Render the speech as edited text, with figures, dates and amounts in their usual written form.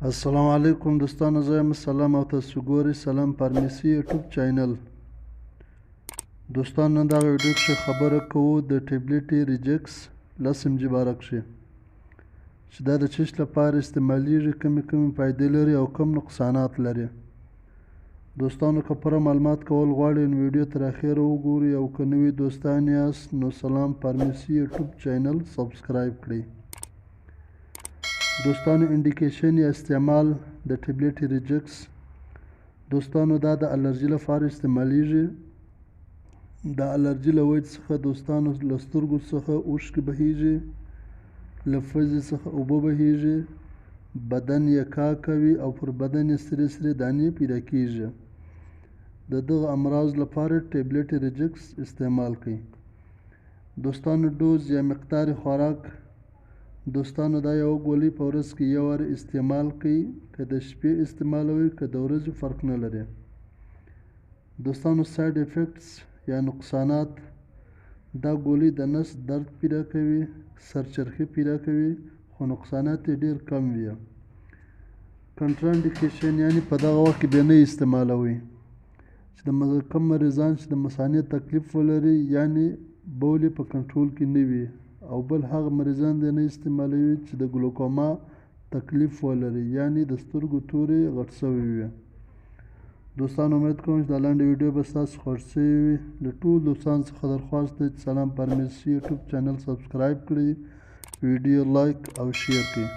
السلام علیکم دوستانو، زه یم سلام او تاسو ګورئ سلام فارمیسي یوټیوب چینل. دوستان نن دغه ویډیو کښې خبره کوو د ټیبلېټ ریجکس 10 mg باره کښې چې دا د چشت لپاره استعمالیږي، کومې فایدې لري او کوم نقصانات لري. دوستانو که پوره معلومات کول غواړئ نو ویډیو تر اخره وګورئ، او که نوي دوستان یاست نو سلام فارمیسي یوټیوب چینل سبسکرایب کړئ. دوستانو انډیکیشن یا استعمال د ټیبلېټ ریجکس دوستانو دا د الرجي لپاره استعمالیږي. د الرجي له وجې څخه دوستانو له سترګو څخه اوښکې بهیږي، له پزې څخه اوبه بهیږي، بدن یې کاږ کوي او پر بدن یې سرې سرې دانې پیدا کیږي. د دغه امراض لپاره ټیبلېټ ریجکس استعمال کړئ. دوستانو ډوز یا مقدار خوراک دوستانو دا یو ګولۍ په ورځ کې یو وار استعمال کړئ. که د شپې استعمالوئ که د ورځې فرق نه لري. دوستانو سایډ افیکټس یا نقصانات: دا ګولۍ د نس درد پیدا کوي، سرچرخي پیدا کوي، خو نقصانات یې ډېر کم وي. کنټراانډیکیشن یعنې په دغه وخت کې بیا نه استعمالوئ. چې د کوم مریضان چې د مثانې تکلیف ولري یعنې بول یې په کنټرول کې نه وي، او بل هغه مریضان دې نه استعمالوي چې د ګلوکوما تکلیف ولري یعنې د سترګو تورې غټ شوی وي. دوستان امید کوم چې دا لنډه ویډیو به ستاسو خوښ شوې وي. له ټولو دوستانو څخه درخواست دی چې سلام فارمیسي یوټیوب چینل سبسکرایب کړئ، ویډیو لایک او شیر کړئ.